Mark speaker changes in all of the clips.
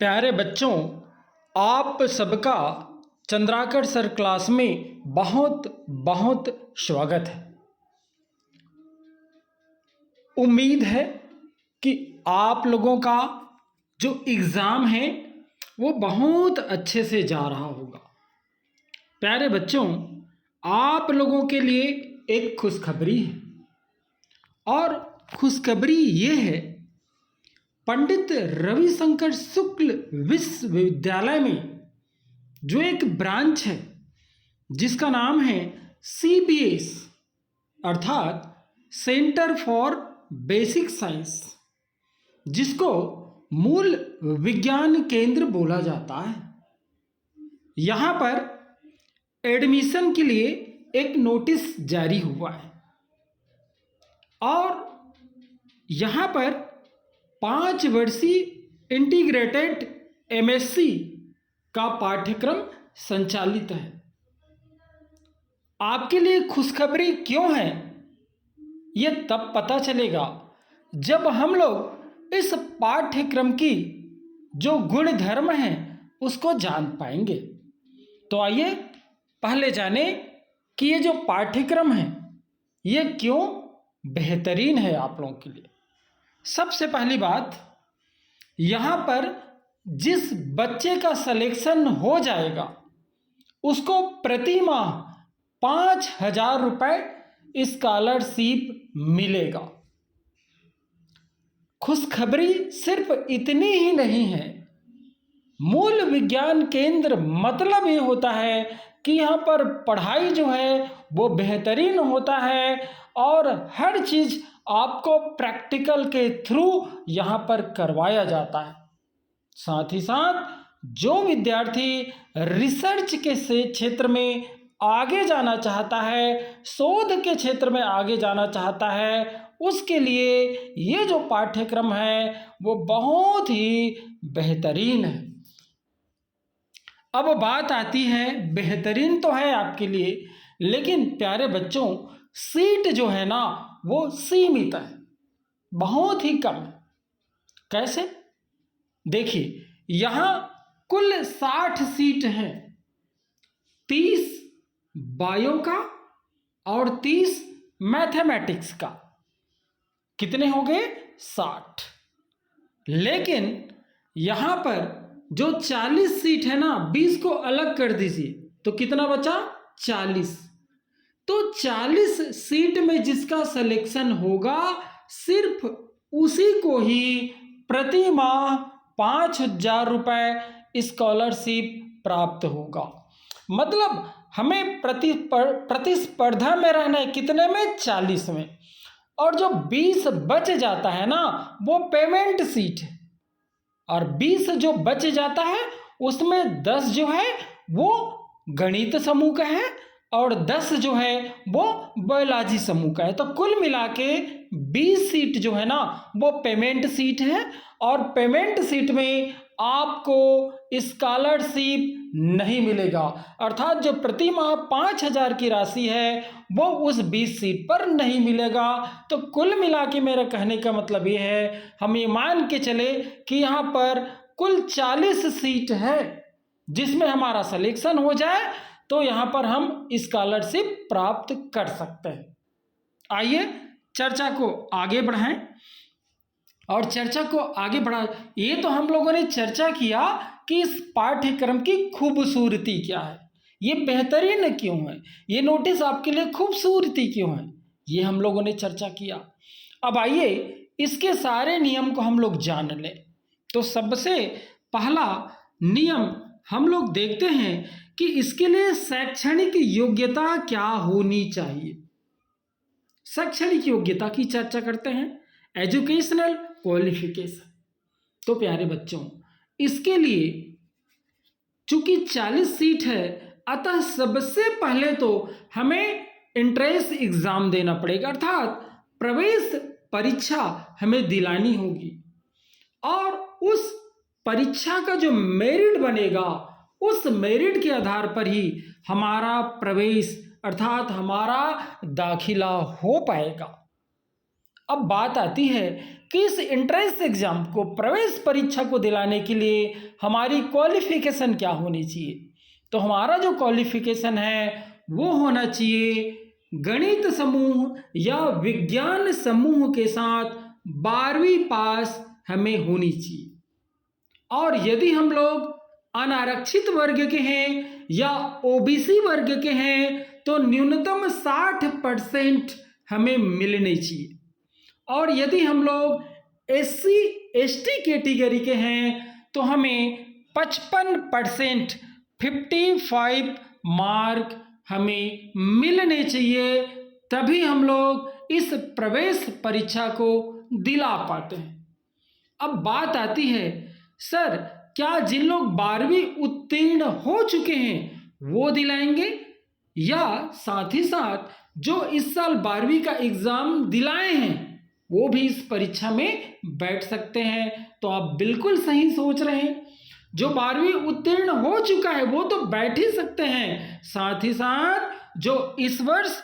Speaker 1: प्यारे बच्चों, आप सबका चंद्राकर सर क्लास में बहुत बहुत स्वागत है। उम्मीद है कि आप लोगों का जो एग्ज़ाम है वो बहुत अच्छे से जा रहा होगा। प्यारे बच्चों, आप लोगों के लिए एक खुशखबरी है और खुशखबरी ये है, पंडित रविशंकर शुक्ल विश्वविद्यालय में जो एक ब्रांच है जिसका नाम है CBS अर्थात सेंटर फॉर बेसिक साइंस, जिसको मूल विज्ञान केंद्र बोला जाता है। यहाँ पर एडमिशन के लिए एक नोटिस जारी हुआ है और यहाँ पर 5 वर्षीय इंटीग्रेटेड MSc का पाठ्यक्रम संचालित है। आपके लिए खुशखबरी क्यों है, ये तब पता चलेगा जब हम लोग इस पाठ्यक्रम की जो गुण धर्म हैं उसको जान पाएंगे। तो आइए पहले जाने कि ये जो पाठ्यक्रम है ये क्यों बेहतरीन है आप लोगों के लिए। सबसे पहली बात, यहाँ पर जिस बच्चे का सिलेक्शन हो जाएगा उसको प्रति माह 5,000 रुपये स्कॉलरशिप मिलेगा। खुशखबरी सिर्फ इतनी ही नहीं है, मूल विज्ञान केंद्र मतलब ये होता है कि यहाँ पर पढ़ाई जो है वो बेहतरीन होता है और हर चीज़ आपको प्रैक्टिकल के थ्रू यहाँ पर करवाया जाता है। साथ ही साथ जो विद्यार्थी रिसर्च के क्षेत्र में आगे जाना चाहता है, शोध के क्षेत्र में आगे जाना चाहता है, उसके लिए ये जो पाठ्यक्रम है वो बहुत ही बेहतरीन है। अब बात आती है, बेहतरीन तो है आपके लिए, लेकिन प्यारे बच्चों सीट जो है ना वो सीमित है, बहुत ही कम है। कैसे? देखिए, यहाँ कुल 60 सीट हैं, 30 बायो का और 30 मैथमेटिक्स का। कितने हो गए? 60। लेकिन यहाँ पर जो 40 सीट है ना, 20 को अलग कर दीजिए तो कितना बचा? 40। तो 40 सीट में जिसका सिलेक्शन होगा सिर्फ उसी को ही प्रति माह 5,000 रुपये स्कॉलरशिप प्राप्त होगा। मतलब हमें प्रतिस्पर्धा में रहना है, कितने में? 40 में। और जो 20 बच जाता है ना वो पेमेंट सीट है, और 20 जो बच जाता है उसमें 10 जो है वो गणित समूह का है और 10 जो है वो बायोलॉजी समूह का है। तो कुल मिला के 20 सीट जो है ना वो पेमेंट सीट है, और पेमेंट सीट में आपको स्कॉलरशिप नहीं मिलेगा। अर्थात जो प्रति माह 5,000 की राशि है वो उस 20 सीट पर नहीं मिलेगा। तो कुल मिला के मेरा कहने का मतलब ये है, हम ये मान के चले कि यहाँ पर कुल 40 सीट है, जिसमें हमारा सिलेक्शन हो जाए तो यहाँ पर हम स्कॉलरशिप प्राप्त कर सकते हैं। आइए चर्चा को आगे बढ़ाएं, और चर्चा को आगे बढ़ा, ये तो हम लोगों ने चर्चा किया कि इस पाठ्यक्रम की खूबसूरती क्या है, ये बेहतरीन क्यों है, ये नोटिस आपके लिए खूबसूरती क्यों है, ये हम लोगों ने चर्चा किया। अब आइए इसके सारे नियम को हम लोग जान लें। तो सबसे पहला नियम हम लोग देखते हैं कि इसके लिए शैक्षणिक योग्यता क्या होनी चाहिए। शैक्षणिक योग्यता की चर्चा करते हैं, एजुकेशनल क्वालिफिकेशन। तो प्यारे बच्चों, इसके लिए चूंकि 40 सीट है, अतः सबसे पहले तो हमें एंट्रेंस एग्जाम देना पड़ेगा, अर्थात प्रवेश परीक्षा हमें दिलानी होगी, और उस परीक्षा का जो मेरिट बनेगा उस मेरिट के आधार पर ही हमारा प्रवेश अर्थात हमारा दाखिला हो पाएगा। अब बात आती है कि इस एंट्रेंस एग्जाम को, प्रवेश परीक्षा को दिलाने के लिए हमारी क्वालिफिकेशन क्या होनी चाहिए। तो हमारा जो क्वालिफिकेशन है वो होना चाहिए गणित समूह या विज्ञान समूह के साथ 12वीं पास हमें होनी चाहिए। और यदि हम लोग अनारक्षित वर्ग के हैं या ओबीसी वर्ग के हैं तो न्यूनतम 60% हमें मिलने चाहिए। और यदि हम लोग एससी एसटी कैटेगरी के हैं तो हमें 55% 55 मार्क हमें मिलने चाहिए, तभी हम लोग इस प्रवेश परीक्षा को दिला पाते हैं। अब बात आती है, सर क्या जिन लोग 12वीं उत्तीर्ण हो चुके हैं वो दिलाएंगे, या साथ ही साथ जो इस साल 12वीं का एग्जाम दिलाए हैं वो भी इस परीक्षा में बैठ सकते हैं। तो आप बिल्कुल सही सोच रहे हैं, जो 12वीं उत्तीर्ण हो चुका है वो तो बैठ ही सकते हैं, साथ ही साथ जो इस वर्ष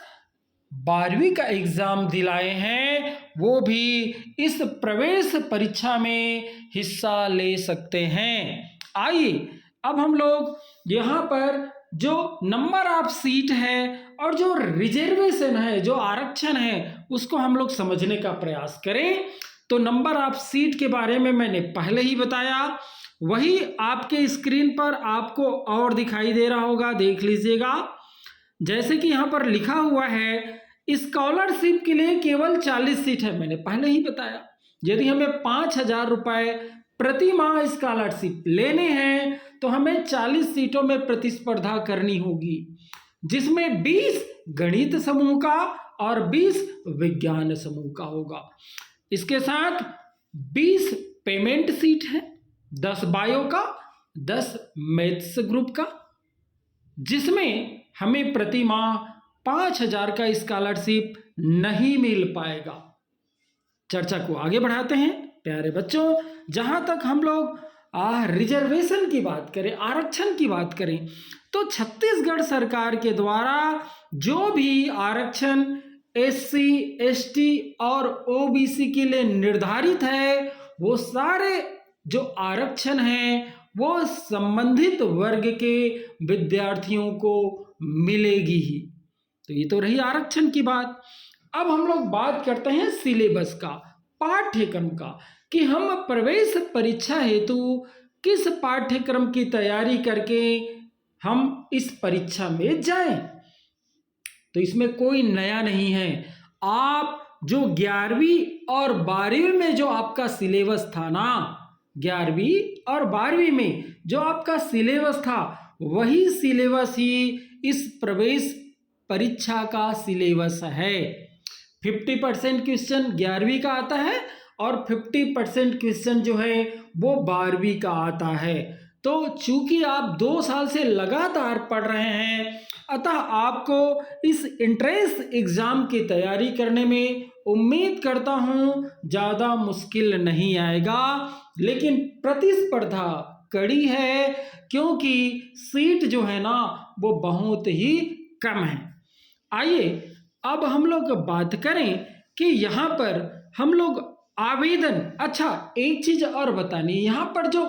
Speaker 1: 12वीं का एग्जाम दिलाए हैं वो भी इस प्रवेश परीक्षा में हिस्सा ले सकते हैं। आइए अब हम लोग यहाँ पर जो नंबर ऑफ सीट है और जो रिजर्वेशन है, जो आरक्षण है, उसको हम लोग समझने का प्रयास करें। तो नंबर ऑफ सीट के बारे में मैंने पहले ही बताया, वही आपके स्क्रीन पर आपको और दिखाई दे रहा होगा, देख लीजिएगा। जैसे कि यहाँ पर लिखा हुआ है स्कॉलरशिप के लिए केवल 40 सीट है, मैंने पहले ही बताया। यदि हमें 5,000 रुपये प्रति माह स्कॉलरशिप लेने हैं तो हमें 40 सीटों में प्रतिस्पर्धा करनी होगी, जिसमें 20 गणित समूह का और 20 विज्ञान समूह का होगा। इसके साथ 20 पेमेंट सीट है, 10 बायो का, 10 मैथ्स ग्रुप का, जिसमें हमें प्रति माह 5,000 का स्कॉलरशिप नहीं मिल पाएगा। चर्चा को आगे बढ़ाते हैं प्यारे बच्चों। जहां तक हम लोग रिजर्वेशन की बात करें, आरक्षण की बात करें, तो छत्तीसगढ़ सरकार के द्वारा जो भी आरक्षण एससी एसटी और ओबीसी के लिए निर्धारित है वो सारे जो आरक्षण हैं वो संबंधित वर्ग के विद्यार्थियों को मिलेगी ही। तो ये तो रही आरक्षण की बात। अब हम लोग बात करते हैं सिलेबस का, पाठ्यक्रम का, कि हम प्रवेश परीक्षा हेतु किस पाठ्यक्रम की तैयारी करके हम इस परीक्षा में जाएं। तो इसमें कोई नया नहीं है। आप जो 11वीं और 12वीं में जो आपका सिलेबस था ना, 11वीं और 12वीं में जो आपका सिलेबस था वही सिलेबस ही इस प्रवेश परीक्षा का सिलेबस है। 50% क्वेश्चन 11वीं का आता है और 50% क्वेश्चन जो है वो 12वीं का आता है। तो चूंकि आप 2 साल से लगातार पढ़ रहे हैं, अतः आपको इस एंट्रेंस एग्जाम की तैयारी करने में उम्मीद करता हूँ ज़्यादा मुश्किल नहीं आएगा। लेकिन प्रतिस्पर्धा कड़ी है, क्योंकि सीट जो है ना वो बहुत ही कम है। आइए अब हम लोग बात करें कि यहाँ पर हम लोग आवेदन, अच्छा एक चीज और बतानी, यहाँ पर जो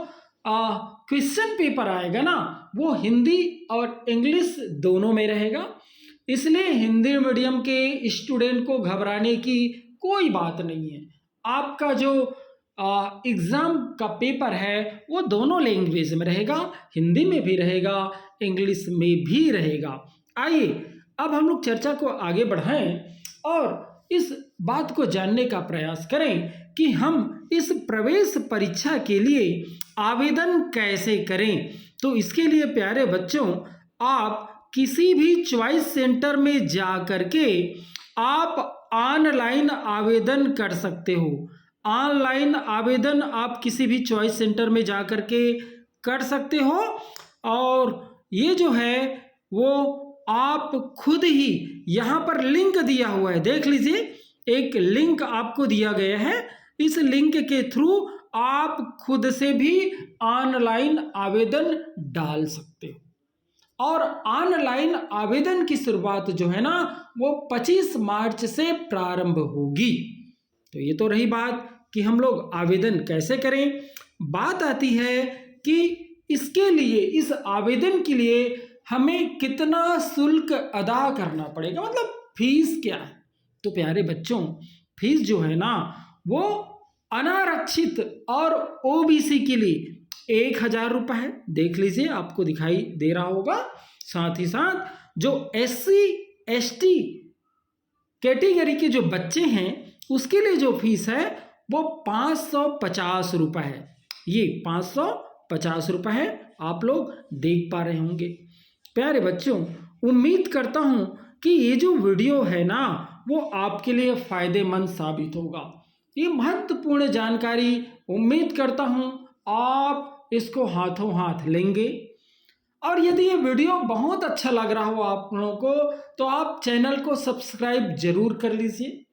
Speaker 1: क्वेश्चन पेपर आएगा ना वो हिंदी और इंग्लिश दोनों में रहेगा, इसलिए हिंदी मीडियम के स्टूडेंट को घबराने की कोई बात नहीं है। आपका जो एग्ज़ाम का पेपर है वो दोनों लैंग्वेज में रहेगा, हिंदी में भी रहेगा, इंग्लिश में भी रहेगा। आइए अब हम लोग चर्चा को आगे बढ़ाएं और इस बात को जानने का प्रयास करें कि हम इस प्रवेश परीक्षा के लिए आवेदन कैसे करें। तो इसके लिए प्यारे बच्चों, आप किसी भी चॉइस सेंटर में जा करके आप ऑनलाइन आवेदन कर सकते हो। ऑनलाइन आवेदन आप किसी भी चॉइस सेंटर में जा करके कर सकते हो, और ये जो है वो आप खुद ही यहाँ पर लिंक दिया हुआ है, देख लीजिए, एक लिंक आपको दिया गया है। इस लिंक के थ्रू आप खुद से भी ऑनलाइन आवेदन डाल सकते हो। और ऑनलाइन आवेदन की शुरुआत जो है ना वो 25 मार्च से प्रारंभ होगी। तो ये तो रही बात कि हम लोग आवेदन कैसे करें। बात आती है कि इसके लिए, इस आवेदन के लिए हमें कितना शुल्क अदा करना पड़ेगा, मतलब फीस क्या है। तो प्यारे बच्चों, फीस जो है ना वो अनारक्षित और ओबीसी के लिए 1,000 रुपये है। देख लीजिए, आपको दिखाई दे रहा होगा। साथ ही साथ जो SC ST कैटेगरी के जो बच्चे हैं उसके लिए जो फीस है वो 550 रुपये है। ये 550 रुपये है, आप लोग देख पा रहे होंगे। प्यारे बच्चों, उम्मीद करता हूँ कि ये जो वीडियो है ना वो आपके लिए फ़ायदेमंद साबित होगा। ये महत्वपूर्ण जानकारी, उम्मीद करता हूँ आप इसको हाथों हाथ लेंगे। और यदि ये वीडियो बहुत अच्छा लग रहा हो आप लोगों को तो आप चैनल को सब्सक्राइब जरूर कर लीजिए,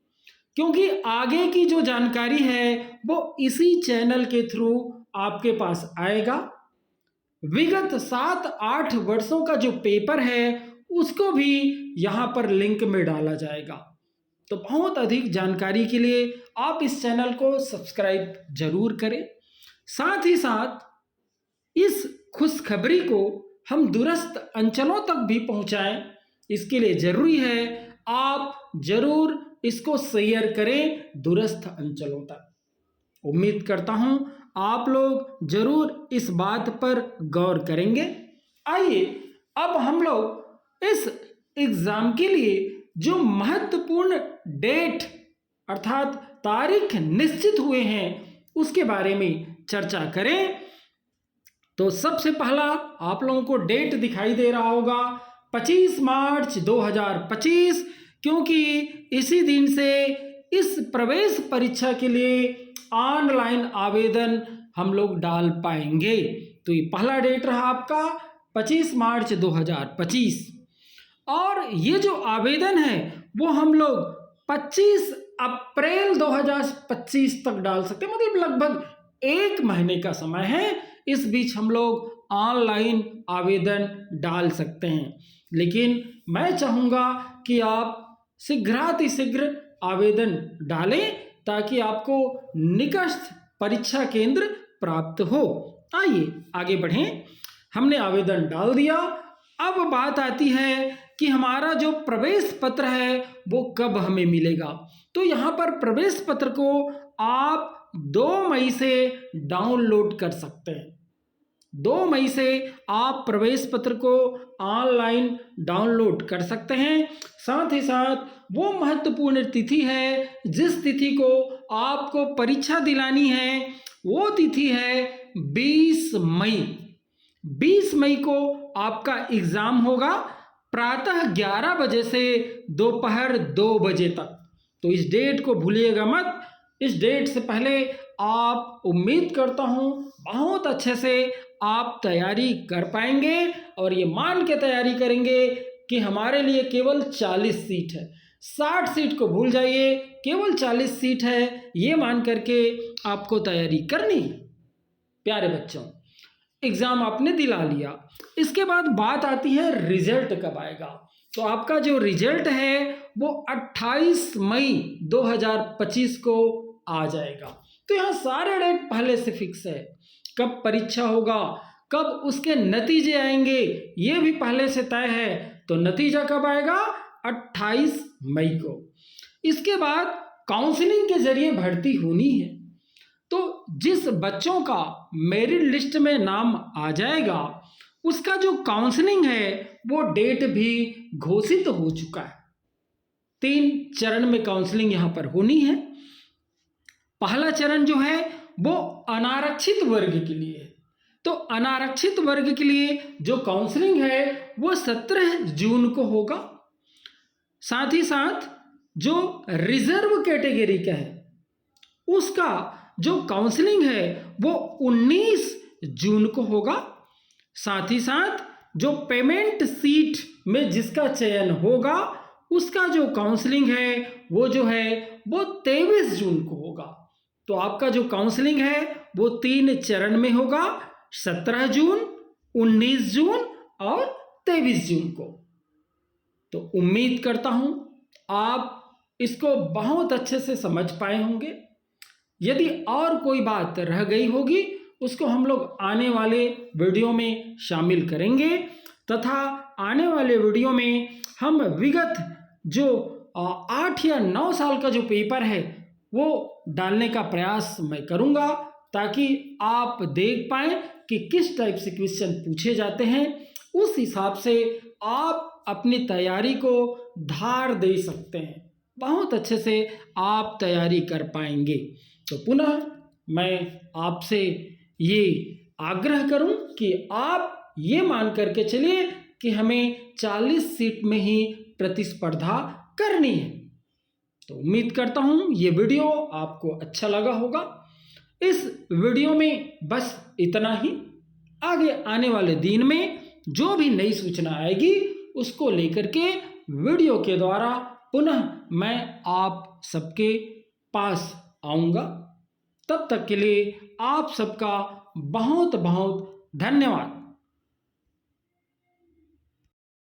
Speaker 1: क्योंकि आगे की जो जानकारी है वो इसी चैनल के थ्रू आपके पास आएगा। विगत 7-8 वर्षों का जो पेपर है उसको भी यहाँ पर लिंक में डाला जाएगा। तो बहुत अधिक जानकारी के लिए आप इस चैनल को सब्सक्राइब जरूर करें। साथ ही साथ इस खुशखबरी को हम दूरस्थ अंचलों तक भी पहुंचाएं, इसके लिए जरूरी है आप जरूर इसको शेयर करें दूरस्थ अंचलों तक। उम्मीद करता हूं आप लोग जरूर इस बात पर गौर करेंगे। आइए अब हम लोग इस एग्जाम के लिए जो महत्वपूर्ण डेट अर्थात तारीख निश्चित हुए हैं उसके बारे में चर्चा करें। तो सबसे पहला आप लोगों को डेट दिखाई दे रहा होगा 25 मार्च 2025, क्योंकि इसी दिन से इस प्रवेश परीक्षा के लिए ऑनलाइन आवेदन हम लोग डाल पाएंगे। तो ये पहला डेट रहा आपका 25 मार्च 2025। और ये जो आवेदन है वो हम लोग 25 अप्रैल 2025 तक डाल सकते हैं, मतलब लगभग 1 महीने का समय है। इस बीच हम लोग ऑनलाइन आवेदन डाल सकते हैं, लेकिन मैं चाहूँगा कि आप शीघ्रातिशीघ्र आवेदन डालें ताकि आपको निकटस्थ परीक्षा केंद्र प्राप्त हो। आइए आगे बढ़ें। हमने आवेदन डाल दिया। अब बात आती है कि हमारा जो प्रवेश पत्र है वो कब हमें मिलेगा। तो यहाँ पर प्रवेश पत्र को आप 2 मई से डाउनलोड कर सकते हैं। 2 मई से आप प्रवेश पत्र को ऑनलाइन डाउनलोड कर सकते हैं। साथ ही साथ वो महत्वपूर्ण तिथि है जिस तिथि को आपको परीक्षा दिलानी है वो तिथि है 20 मई। 20 मई को आपका एग्जाम होगा प्रातः 11 बजे से दोपहर 2 बजे तक। तो इस डेट को भूलिएगा मत। इस डेट से पहले आप, उम्मीद करता हूँ, बहुत अच्छे से आप तैयारी कर पाएंगे और ये मान के तैयारी करेंगे कि हमारे लिए केवल 40 सीट है। 60 सीट को भूल जाइए, केवल 40 सीट है, ये मान करके आपको तैयारी करनी है। प्यारे बच्चों, एग्ज़ाम आपने दिला लिया, इसके बाद बात आती है रिजल्ट कब आएगा। तो आपका जो रिजल्ट है वो 28 मई 2025 को आ जाएगा। तो यहाँ सारे डेट पहले से फिक्स है। कब परीक्षा होगा, कब उसके नतीजे आएंगे, ये भी पहले से तय है। तो नतीजा कब आएगा? 28 मई को। इसके बाद काउंसलिंग के जरिए भर्ती होनी है। तो जिस बच्चों का मेरिट लिस्ट में नाम आ जाएगा उसका जो काउंसलिंग है वो डेट भी घोषित हो चुका है। 3 चरण में काउंसलिंग यहाँ पर होनी है। पहला चरण जो है वो अनारक्षित वर्ग के लिए है। तो अनारक्षित वर्ग के लिए जो काउंसलिंग है वो 17 जून को होगा। साथ ही साथ जो रिजर्व कैटेगरी का है उसका जो काउंसलिंग है वो 19 जून को होगा। साथ ही साथ जो पेमेंट सीट में जिसका चयन होगा उसका जो काउंसलिंग है वो जो है वो 23 जून को होगा। तो आपका जो काउंसलिंग है वो 3 चरण में होगा, 17 जून, 19 जून और 23 जून को। तो उम्मीद करता हूं आप इसको बहुत अच्छे से समझ पाए होंगे। यदि और कोई बात रह गई होगी उसको हम लोग आने वाले वीडियो में शामिल करेंगे तथा आने वाले वीडियो में हम विगत जो 8 या 9 साल का जो पेपर है वो डालने का प्रयास मैं करूँगा ताकि आप देख पाएँ कि किस टाइप से क्वेश्चन पूछे जाते हैं। उस हिसाब से आप अपनी तैयारी को धार दे सकते हैं, बहुत अच्छे से आप तैयारी कर पाएंगे। तो पुनः मैं आपसे ये आग्रह करूं कि आप ये मान करके चलिए कि हमें 40 सीट में ही प्रतिस्पर्धा करनी है। तो उम्मीद करता हूं ये वीडियो आपको अच्छा लगा होगा। इस वीडियो में बस इतना ही। आगे आने वाले दिन में जो भी नई सूचना आएगी उसको लेकर के वीडियो के द्वारा पुनः मैं आप सबके पास आऊँगा। तब तक के लिए आप सबका बहुत बहुत धन्यवाद।